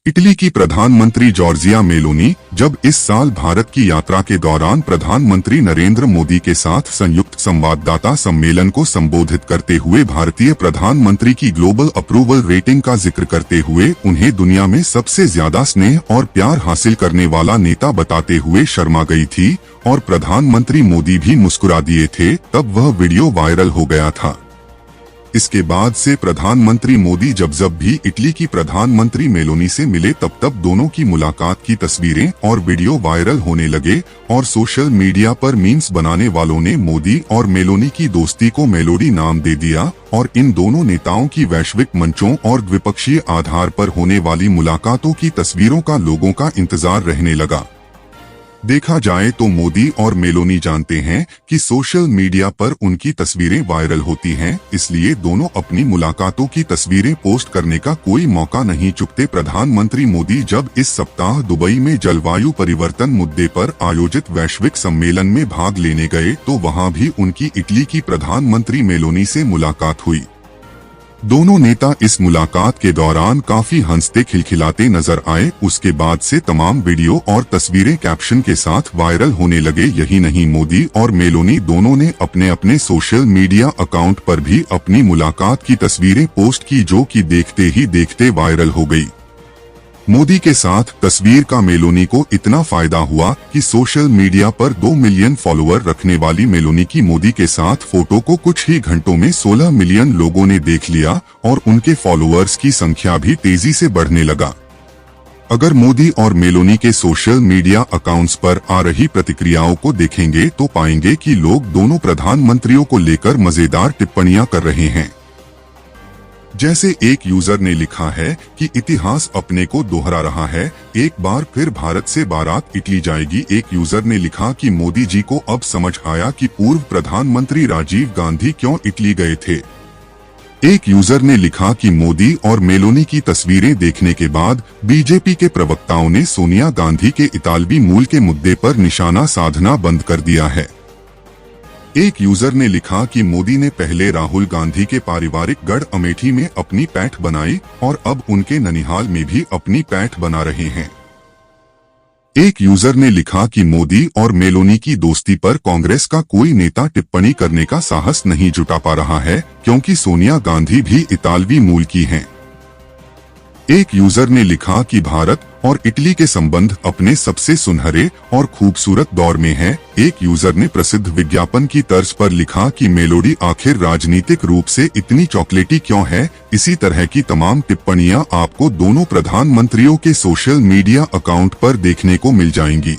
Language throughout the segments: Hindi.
इटली की प्रधानमंत्री जॉर्जिया मेलोनी जब इस साल भारत की यात्रा के दौरान प्रधानमंत्री नरेंद्र मोदी के साथ संयुक्त संवाददाता सम्मेलन को संबोधित करते हुए भारतीय प्रधानमंत्री की ग्लोबल अप्रूवल रेटिंग का जिक्र करते हुए उन्हें दुनिया में सबसे ज्यादा स्नेह और प्यार हासिल करने वाला नेता बताते हुए शर्मा गई थी और प्रधानमंत्री मोदी भी मुस्कुरा दिए थे, तब वह वीडियो वायरल हो गया था। इसके बाद से प्रधानमंत्री मोदी जब भी इटली की प्रधानमंत्री मेलोनी से मिले तब दोनों की मुलाकात की तस्वीरें और वीडियो वायरल होने लगे और सोशल मीडिया पर मीम्स बनाने वालों ने मोदी और मेलोनी की दोस्ती को मेलोडी नाम दे दिया और इन दोनों नेताओं की वैश्विक मंचों और द्विपक्षीय आधार पर होने वाली मुलाकातों की तस्वीरों का लोगों का इंतजार रहने लगा। देखा जाए तो मोदी और मेलोनी जानते हैं कि सोशल मीडिया पर उनकी तस्वीरें वायरल होती हैं, इसलिए दोनों अपनी मुलाकातों की तस्वीरें पोस्ट करने का कोई मौका नहीं चूकते। प्रधानमंत्री मोदी जब इस सप्ताह दुबई में जलवायु परिवर्तन मुद्दे पर आयोजित वैश्विक सम्मेलन में भाग लेने गए तो वहां भी उनकी इटली की प्रधानमंत्री मेलोनी से मुलाकात हुई। दोनों नेता इस मुलाकात के दौरान काफी हंसते खिलखिलाते नजर आए। उसके बाद से तमाम वीडियो और तस्वीरें कैप्शन के साथ वायरल होने लगे। यही नहीं, मोदी और मेलोनी दोनों ने अपने अपने सोशल मीडिया अकाउंट पर भी अपनी मुलाकात की तस्वीरें पोस्ट की, जो कि देखते ही देखते वायरल हो गई। मोदी के साथ तस्वीर का मेलोनी को इतना फायदा हुआ कि सोशल मीडिया पर 2 मिलियन फॉलोअर रखने वाली मेलोनी की मोदी के साथ फोटो को कुछ ही घंटों में 16 मिलियन लोगों ने देख लिया और उनके फॉलोअर्स की संख्या भी तेजी से बढ़ने लगा। अगर मोदी और मेलोनी के सोशल मीडिया अकाउंट्स पर आ रही प्रतिक्रियाओं को देखेंगे तो पाएंगे कि लोग दोनों प्रधानमंत्रियों को लेकर मजेदार टिप्पणियां कर रहे हैं। जैसे एक यूजर ने लिखा है कि इतिहास अपने को दोहरा रहा है, एक बार फिर भारत से बारात इटली जाएगी। एक यूजर ने लिखा कि मोदी जी को अब समझ आया कि पूर्व प्रधानमंत्री राजीव गांधी क्यों इटली गए थे। एक यूजर ने लिखा कि मोदी और मेलोनी की तस्वीरें देखने के बाद बीजेपी के प्रवक्ताओं ने सोनिया गांधी के इतालवी मूल के मुद्दे पर निशाना साधना बंद कर दिया है। एक यूजर ने लिखा कि मोदी ने पहले राहुल गांधी के पारिवारिक गढ़ अमेठी में अपनी पैठ बनाई और अब उनके ननिहाल में भी अपनी पैठ बना रहे हैं। एक यूजर ने लिखा कि मोदी और मेलोनी की दोस्ती पर कांग्रेस का कोई नेता टिप्पणी करने का साहस नहीं जुटा पा रहा है, क्योंकि सोनिया गांधी भी इतालवी मूल की हैं। एक यूजर ने लिखा कि भारत और इटली के संबंध अपने सबसे सुनहरे और खूबसूरत दौर में है। एक यूजर ने प्रसिद्ध विज्ञापन की तर्ज पर लिखा कि मेलोडी आखिर राजनीतिक रूप से इतनी चॉकलेटी क्यों है। इसी तरह की तमाम टिप्पणियां आपको दोनों प्रधानमंत्रियों के सोशल मीडिया अकाउंट पर देखने को मिल जाएंगी।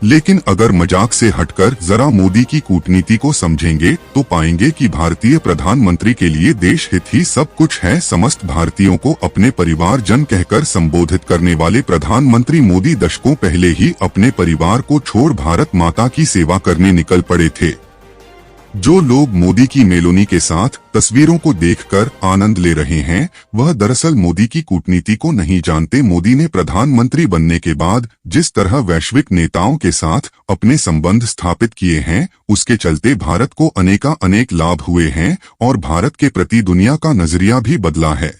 लेकिन अगर मजाक से हटकर जरा मोदी की कूटनीति को समझेंगे तो पाएंगे कि भारतीय प्रधानमंत्री के लिए देश हित ही सब कुछ है। समस्त भारतीयों को अपने परिवारजन कहकर संबोधित करने वाले प्रधानमंत्री मोदी दशकों पहले ही अपने परिवार को छोड़ भारत माता की सेवा करने निकल पड़े थे। जो लोग मोदी की मेलोनी के साथ तस्वीरों को देखकर आनंद ले रहे हैं, वह दरअसल मोदी की कूटनीति को नहीं जानते। मोदी ने प्रधानमंत्री बनने के बाद जिस तरह वैश्विक नेताओं के साथ अपने संबंध स्थापित किए हैं, उसके चलते भारत को अनेक लाभ हुए हैं और भारत के प्रति दुनिया का नजरिया भी बदला है।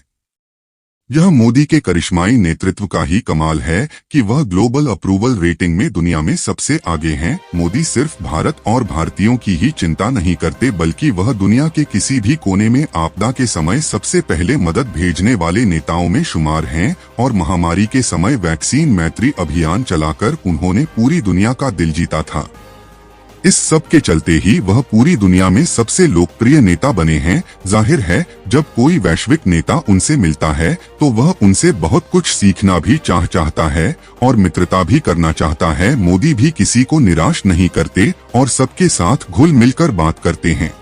यह मोदी के करिश्माई नेतृत्व का ही कमाल है कि वह ग्लोबल अप्रूवल रेटिंग में दुनिया में सबसे आगे हैं। मोदी सिर्फ भारत और भारतीयों की ही चिंता नहीं करते, बल्कि वह दुनिया के किसी भी कोने में आपदा के समय सबसे पहले मदद भेजने वाले नेताओं में शुमार हैं और महामारी के समय वैक्सीन मैत्री अभियान चलाकर उन्होंने पूरी दुनिया का दिल जीता था। इस सब के चलते ही वह पूरी दुनिया में सबसे लोकप्रिय नेता बने हैं। जाहिर है, जब कोई वैश्विक नेता उनसे मिलता है तो वह उनसे बहुत कुछ सीखना भी चाहता है और मित्रता भी करना चाहता है। मोदी भी किसी को निराश नहीं करते और सबके साथ घुल मिलकर बात करते हैं।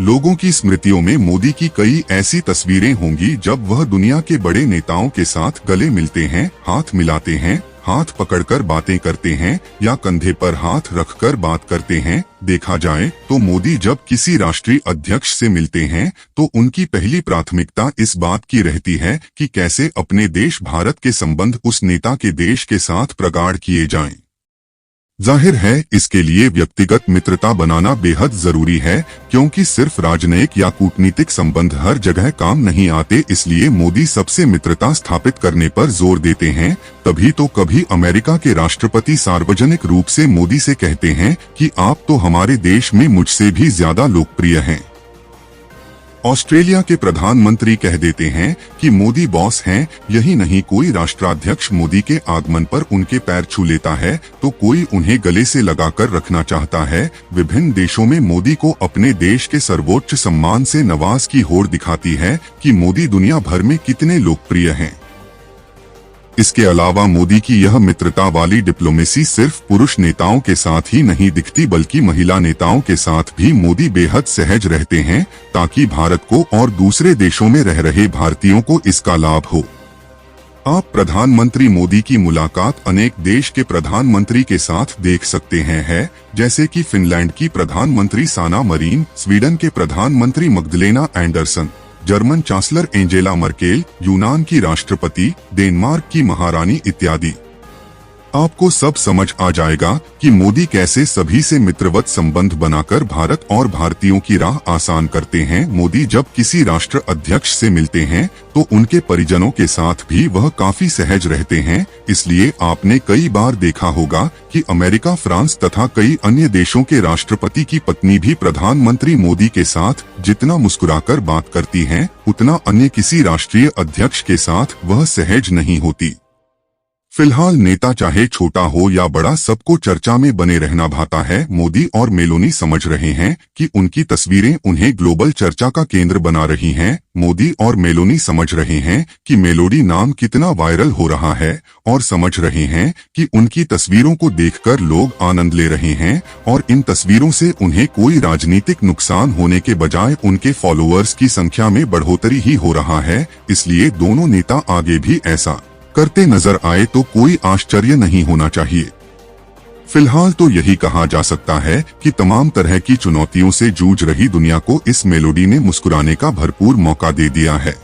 लोगों की स्मृतियों में मोदी की कई ऐसी तस्वीरें होंगी जब वह दुनिया के बड़े नेताओं के साथ गले मिलते हैं, हाथ मिलाते हैं, हाथ पकड़कर बातें करते हैं या कंधे पर हाथ रखकर बात करते हैं। देखा जाए तो मोदी जब किसी राष्ट्रीय अध्यक्ष से मिलते हैं तो उनकी पहली प्राथमिकता इस बात की रहती है कि कैसे अपने देश भारत के संबंध उस नेता के देश के साथ प्रगाढ़ किए जाएं। जाहिर है इसके लिए व्यक्तिगत मित्रता बनाना बेहद जरूरी है, क्योंकि सिर्फ राजनयिक या कूटनीतिक संबंध हर जगह काम नहीं आते। इसलिए मोदी सबसे मित्रता स्थापित करने पर जोर देते हैं। तभी तो कभी अमेरिका के राष्ट्रपति सार्वजनिक रूप से मोदी से कहते हैं कि आप तो हमारे देश में मुझसे भी ज्यादा लोकप्रिय हैं। ऑस्ट्रेलिया के प्रधानमंत्री कह देते हैं कि मोदी बॉस हैं। यही नहीं, कोई राष्ट्राध्यक्ष मोदी के आगमन पर उनके पैर छू लेता है तो कोई उन्हें गले से लगाकर रखना चाहता है। विभिन्न देशों में मोदी को अपने देश के सर्वोच्च सम्मान से नवाज की होड़ दिखाती है कि मोदी दुनिया भर में कितने लोकप्रिय हैं। इसके अलावा मोदी की यह मित्रता वाली डिप्लोमेसी सिर्फ पुरुष नेताओं के साथ ही नहीं दिखती, बल्कि महिला नेताओं के साथ भी मोदी बेहद सहज रहते हैं, ताकि भारत को और दूसरे देशों में रह रहे भारतीयों को इसका लाभ हो। आप प्रधानमंत्री मोदी की मुलाकात अनेक देश के प्रधानमंत्री के साथ देख सकते हैं, जैसे कि फिनलैंड की प्रधानमंत्री साना मरीन, स्वीडन के प्रधानमंत्री Magdalena Andersson, German chancellor Angela Merkel, यूनान की राष्ट्रपति, डेनमार्क की महारानी इत्यादि। आपको सब समझ आ जाएगा कि मोदी कैसे सभी से मित्रवत संबंध बनाकर भारत और भारतीयों की राह आसान करते हैं। मोदी जब किसी राष्ट्र अध्यक्ष से मिलते हैं तो उनके परिजनों के साथ भी वह काफी सहज रहते हैं। इसलिए आपने कई बार देखा होगा कि अमेरिका, फ्रांस तथा कई अन्य देशों के राष्ट्रपति की पत्नी भी प्रधानमंत्री मोदी के साथ जितना मुस्कुराकर बात करती हैं, उतना अन्य किसी राष्ट्रीय अध्यक्ष के साथ वह सहज नहीं होती। फिलहाल नेता चाहे छोटा हो या बड़ा, सबको चर्चा में बने रहना भाता है। मोदी और मेलोनी समझ रहे हैं कि उनकी तस्वीरें उन्हें ग्लोबल चर्चा का केंद्र बना रही हैं। मोदी और मेलोनी समझ रहे हैं कि मेलोडी नाम कितना वायरल हो रहा है और समझ रहे हैं कि उनकी तस्वीरों को देखकर लोग आनंद ले रहे हैं और इन तस्वीरों से उन्हें कोई राजनीतिक नुकसान होने के बजाय उनके फॉलोअर्स की संख्या में बढ़ोतरी ही हो रहा है। इसलिए दोनों नेता आगे भी ऐसा करते नजर आए तो कोई आश्चर्य नहीं होना चाहिए। फिलहाल तो यही कहा जा सकता है कि तमाम तरह की चुनौतियों से जूझ रही दुनिया को इस मेलोडी ने मुस्कुराने का भरपूर मौका दे दिया है।